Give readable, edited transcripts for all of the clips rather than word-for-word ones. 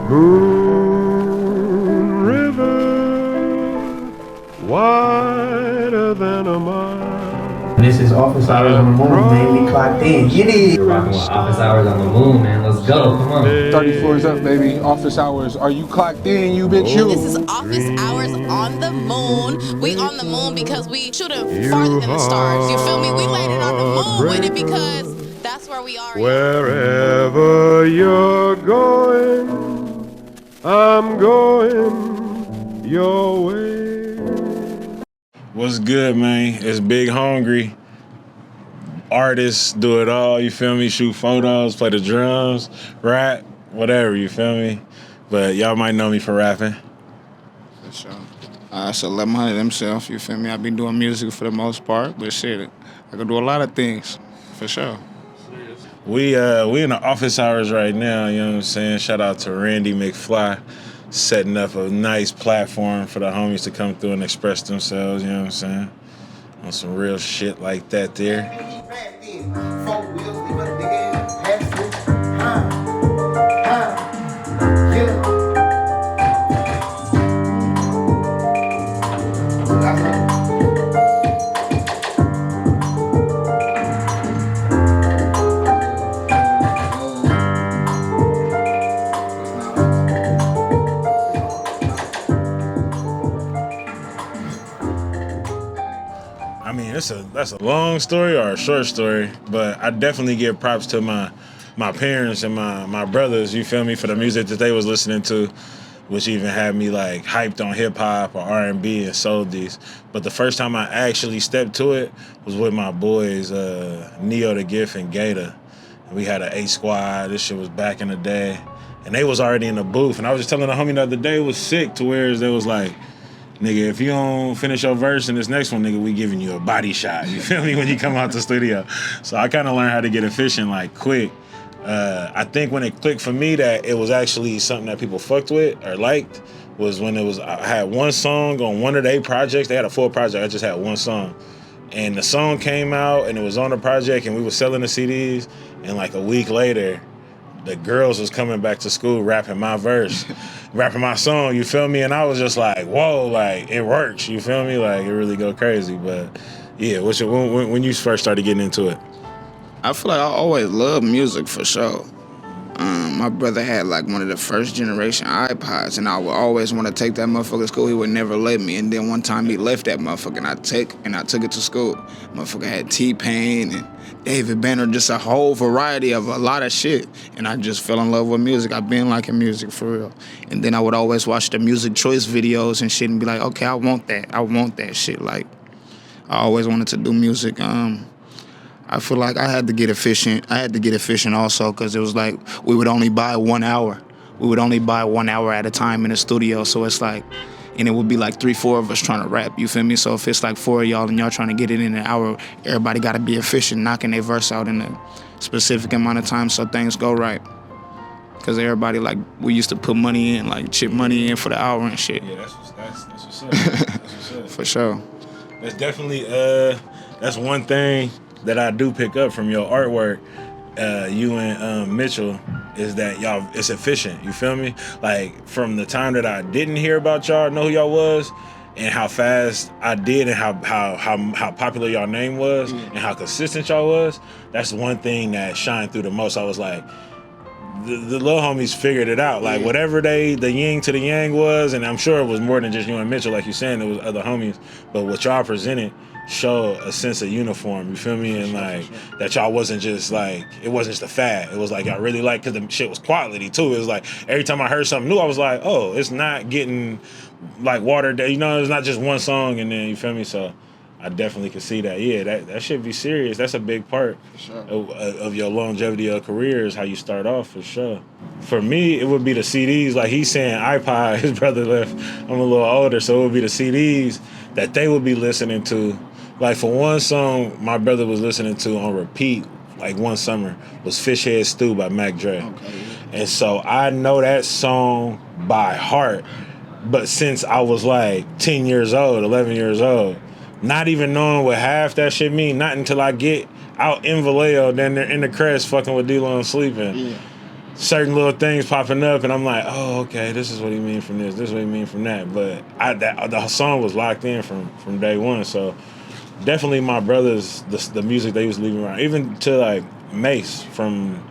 Moon River, wider than a mile. This is Office Hours on the Moon, man. We clocked in. Get it. You're rocking with Office Hours on the Moon, man. Let's go. Come on. 30 floors up, baby. Office Hours. Are you clocked in, you bitch? You. This is Office Hours on the Moon. We on the moon because we shooting farther than the stars. You feel me? We landed on the moon with it because that's where we are. Wherever you're going, I'm going your way. What's good, man? It's Big Hongry. Artists do it all, you feel me? Shoot photos, play the drums, rap, whatever, you feel me? But y'all might know me for rapping. For sure. It's 1100 himself, you feel me? I've been doing music for the most part, but shit, I can do a lot of things, for sure. We in the office hours right now, you know what I'm saying? Shout out to Randy McFly, setting up a nice platform for the homies to come through and express themselves, you know what I'm saying? On some real shit like that there. I mean, that's a long story or a short story, but I definitely give props to my parents and my brothers, you feel me, for the music that they was listening to, which even had me like hyped on hip hop or R&B and souldies. But the first time I actually stepped to it was with my boys, Neo the Gift and Gator. We had an 8 squad. This shit was back in the day, and they was already in the booth. And I was just telling the homie the other day, it was sick to where they was like, nigga, if you don't finish your verse in this next one, nigga, we giving you a body shot. You feel me? When you come out the studio. So I kind of learned how to get efficient, like, quick. I think when it clicked for me that it was actually something that people fucked with or liked was when I had one song on one of their projects. They had a full project. I just had one song. And the song came out, and it was on the project, and we were selling the CDs. And like a week later, the girls was coming back to school rapping my verse, rapping my song, you feel me? And I was just like, whoa, like, it works, you feel me? Like, it really go crazy. But, yeah, when you first started getting into it? I feel like I always loved music, for sure. My brother had, like, one of the first generation iPods, and I would always want to take that motherfucker to school. He would never let me. And then one time he left that motherfucker, and I took it to school. Motherfucker had T-Pain and David Banner, just a whole variety of a lot of shit. And I just fell in love with music. I've been liking music for real. And then I would always watch the music choice videos and shit and be like, okay, I want that shit. Like, I always wanted to do music. I feel like I had to get efficient. I had to get efficient also because it was like we would only buy 1 hour. We would only buy 1 hour at a time in the studio. So it's like, and it would be like 3-4 of us trying to rap, you feel me? So if it's like 4 of y'all and y'all trying to get it in an hour, everybody got to be efficient, knocking their verse out in a specific amount of time so things go right. Because everybody, like, we used to put money in, like chip money in for the hour and shit. Yeah, that's what's up. That's what's up. For sure. That's definitely, that's one thing that I do pick up from your artwork, you and Mitchell, is that y'all, it's efficient, you feel me? Like, from the time that I didn't hear about y'all, know who y'all was, and how fast I did and how popular y'all name was and how consistent y'all was, that's one thing that shined through the most. I was like, the little homies figured it out. Like, whatever the yin to the yang was, and I'm sure it was more than just you and Mitchell, like you saying, there was other homies, but what y'all presented show a sense of uniform, you feel me? And like that y'all wasn't just like, it wasn't just a fad. It was like y'all really like, because the shit was quality too. It was like every time I heard something new, I was like, oh, it's not getting like watered down, you know, it's not just one song and then, you feel me? So I definitely could see that. Yeah, that should be serious. That's a big part of your longevity of career is how you start off, for sure. For me, it would be the CDs. Like he's saying iPod, his brother left. I'm a little older, so it would be the CDs that they would be listening to. Like for one song, my brother was listening to on repeat, like one summer, was Fish Head Stew by Mac Dre. Okay. And so I know that song by heart. But since I was like 10 years old, 11 years old, not even knowing what half that shit mean, not until I get out in Vallejo, then they're in the crest fucking with D-Lo and sleeping. Yeah. certain little things popping up, and I'm like, oh, okay, this is what he mean from this. This is what he mean from that. But the song was locked in from day one. So definitely my brothers, the music they used to leave around, even to like Mace from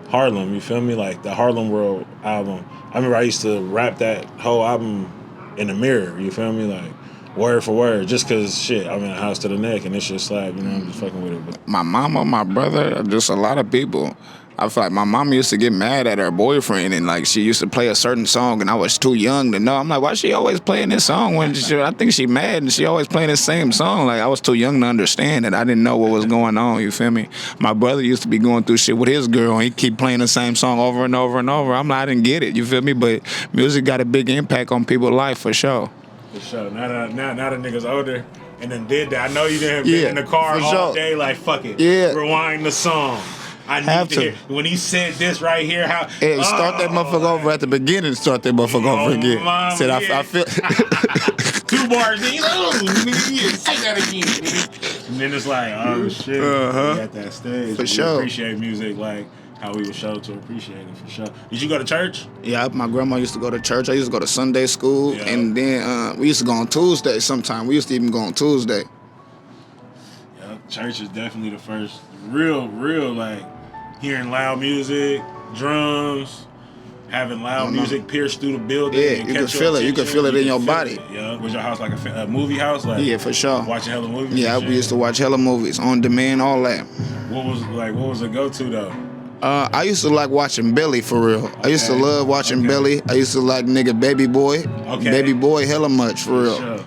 Harlem. You feel me? Like the Harlem World album. I remember I used to rap that whole album in the mirror. You feel me? Like word for word, just cause shit, I'm in a house to the neck and it's just slap. You know, I'm just fucking with it. But My mama, my brother, just a lot of people. I feel like my mama used to get mad at her boyfriend, and like she used to play a certain song, and I was too young to know. I'm like, why she always playing this song when I think she mad and she always playing the same song? Like I was too young to understand it. I didn't know what was going on. You feel me? My brother used to be going through shit with his girl, and he keep playing the same song over and over and over. I'm like, I didn't get it. You feel me? But music got a big impact on people's life for sure. For sure. Now the niggas older and then did that. I know you didn't been in the car all sure. day like fuck it. Yeah. Rewind the song. I need to hear when he said this right here. How hey, start that motherfucker over at the beginning. Start that motherfucker over again. Mama, Said yeah. I feel 2 bars. And he's like, oh, nigga, say that again. And then it's like, oh shit. We at that stage. For we sure. appreciate music like how we were showed to appreciate it for sure. Did you go to church? Yeah, my grandma used to go to church. I used to go to Sunday school, Yeah. and then we used to go on Tuesday sometime. We used to even go on Tuesday. Yeah, church is definitely the first real like hearing loud music, drums, having loud music pierce through the building. Yeah, and you catch can feel your it. You can attention. feel it in your feel body. it, yeah. Was your house like a movie house? Like Yeah, for sure. watching hella movies? Yeah, and we used to watch hella movies on demand, all that. What was the go-to though? I used to like watching Belly for real. I used to love watching Belly. I used to like nigga Baby Boy. Okay. Baby Boy hella much for real. Sure.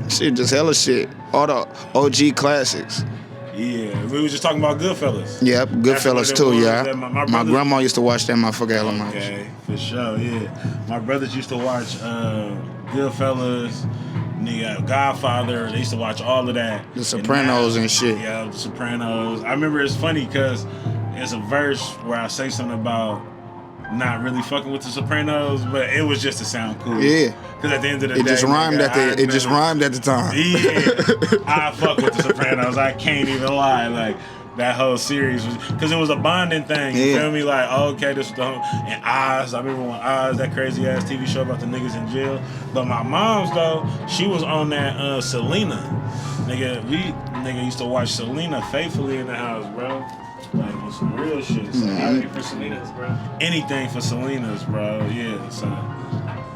Shit, just hella shit. All the OG classics. Yeah, we were just talking about Goodfellas. Yep, Goodfellas too, yeah. My My brothers- grandma used to watch that motherfucker hella much. Okay, for sure, yeah. My brothers used to watch Goodfellas, nigga, Godfather. They used to watch all of that. The Sopranos and shit. Yeah, The Sopranos. I remember it's funny because there's a verse where I say something about not really fucking with The Sopranos, but it was just to sound cool. Yeah. Because at the end of the day, It just rhymed nigga, it just rhymed at the time. Yeah, I fuck with The Sopranos. I can't even lie. Like that whole series was because it was a bonding thing. You feel me? Like okay, this was the whole, and Oz. I remember when Oz, that crazy ass TV show about the niggas in jail. But my mom's though, she was on that Selena. Nigga used to watch Selena faithfully in the house, bro. Like on some real shit. So Anything for Selena's, bro. anything for Selena's, bro. Yeah, so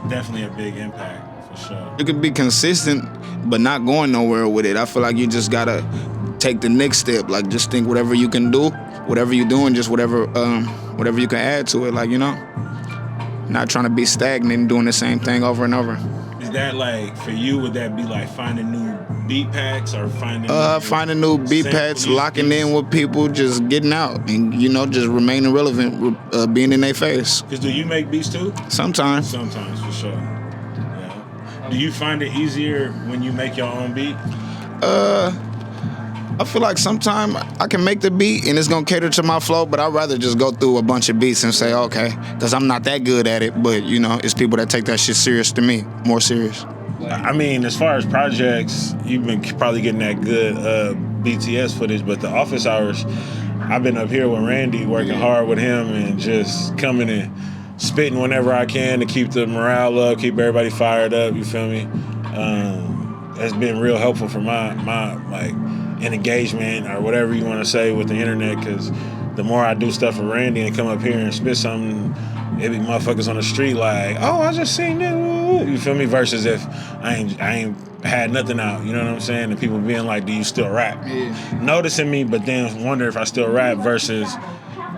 definitely a big impact for sure. You can be consistent, but not going nowhere with it. I feel like you just gotta take the next step. Like just think whatever you can do, whatever you're doing, just whatever you can add to it. Like not trying to be stagnant and doing the same thing over and over. Is that like for you? Would that be like finding new beat packs or finding new beat pads, locking in with people, just getting out, and just remaining relevant, being in their face. Because do you make beats too? Sometimes. Sometimes, for sure. Yeah. Do you find it easier when you make your own beat? I feel like sometimes I can make the beat and it's gonna cater to my flow, but I'd rather just go through a bunch of beats and say, okay, because I'm not that good at it, but it's people that take that shit serious to me, more serious. I mean, as far as projects, you've been probably getting that good BTS footage, but the office hours, I've been up here with Randy, working hard with him and just coming and spitting whenever I can to keep the morale up, keep everybody fired up, you feel me? That's been real helpful for my like engagement or whatever you want to say with the internet, because the more I do stuff with Randy and come up here and spit something, it be motherfuckers on the street like, oh, I just seen that. You feel me? Versus if I ain't had nothing out, you know what I'm saying? And people being like, do you still rap? Yeah. Noticing me, but then wonder if I still rap versus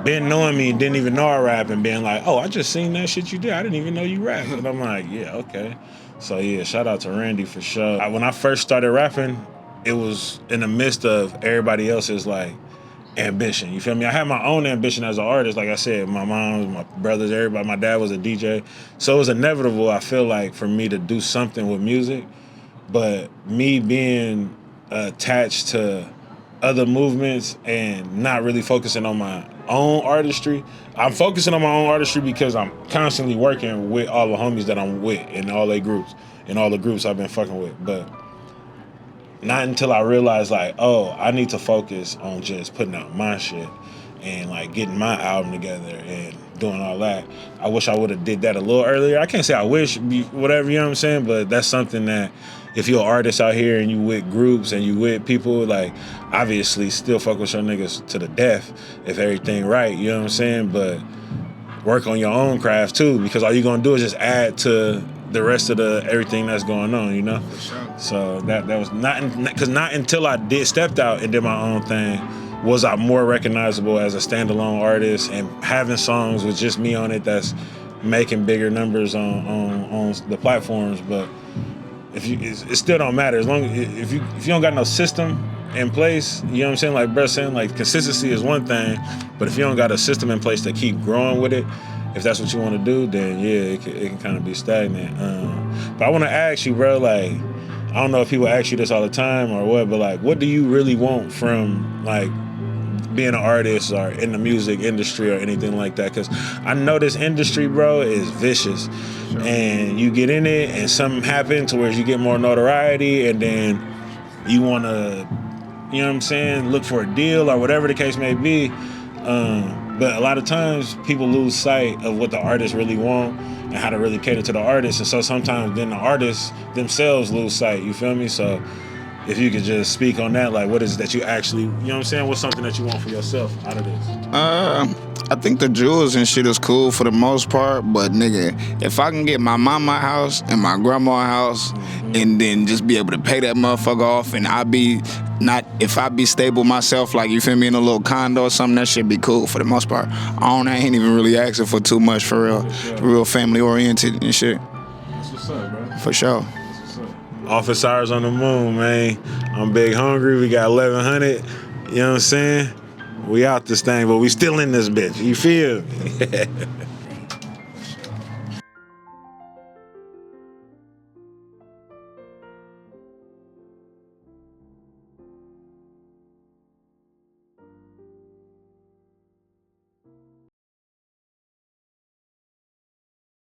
been knowing me and didn't even know I rap and being like, oh, I just seen that shit you did. I didn't even know you rap. And I'm like, yeah, okay. So yeah, shout out to Randy for sure. When I first started rapping, it was in the midst of everybody else's like ambition. You feel me? I had my own ambition as an artist. Like I said, my mom, my brothers, everybody, my dad was a DJ. So it was inevitable, I feel like, for me to do something with music. But me being attached to other movements and not really focusing on my own artistry. I'm focusing on my own artistry because I'm constantly working with all the homies that I'm with in all their groups, in all the groups I've been fucking with. But not until I realized like, oh, I need to focus on just putting out my shit and like getting my album together and doing all that. I wish I would have did that a little earlier. I can't say I wish, whatever, you know what I'm saying? But that's something that if you're an artist out here and you with groups and you with people, like, obviously still fuck with your niggas to the death if everything right, you know what I'm saying? But work on your own craft too, because all you're gonna do is just add to the rest of the everything that's going on, you know? For sure. So that was not until I stepped out and did my own thing was I more recognizable as a standalone artist and having songs with just me on it that's making bigger numbers on the platforms. But if you, it still don't matter as long if you don't got no system in place, you know what I'm saying? Like Brett saying, like consistency is one thing, but if you don't got a system in place to keep growing with it, if that's what you want to do, then yeah, it can kind of be stagnant. But I want to ask you, bro, like, I don't know if people ask you this all the time or what, but like, what do you really want from like being an artist or in the music industry or anything like that? Because I know this industry, bro, is vicious. Sure. And you get in it and something happens to where you get more notoriety and then you want to, you know what I'm saying, look for a deal or whatever the case may be. But a lot of times people lose sight of what the artists really want and how to really cater to the artists. And so sometimes then the artists themselves lose sight, you feel me? So if you could just speak on that, like what is it that you actually, you know what I'm saying? What's something that you want for yourself out of this? I think the jewels and shit is cool for the most part, but nigga, if I can get my mama house and my grandma house and then just be able to pay that motherfucker off and if I be stable myself, like you feel me, in a little condo or something, that shit be cool for the most part. I ain't even really asking for too much for real. Sure. Real family oriented and shit. That's what's up, bro. For sure. Office Hours on the Moon, man. I'm Big Hongry. We got 1100. You know what I'm saying? We out this thing, but we still in this bitch. You feel me?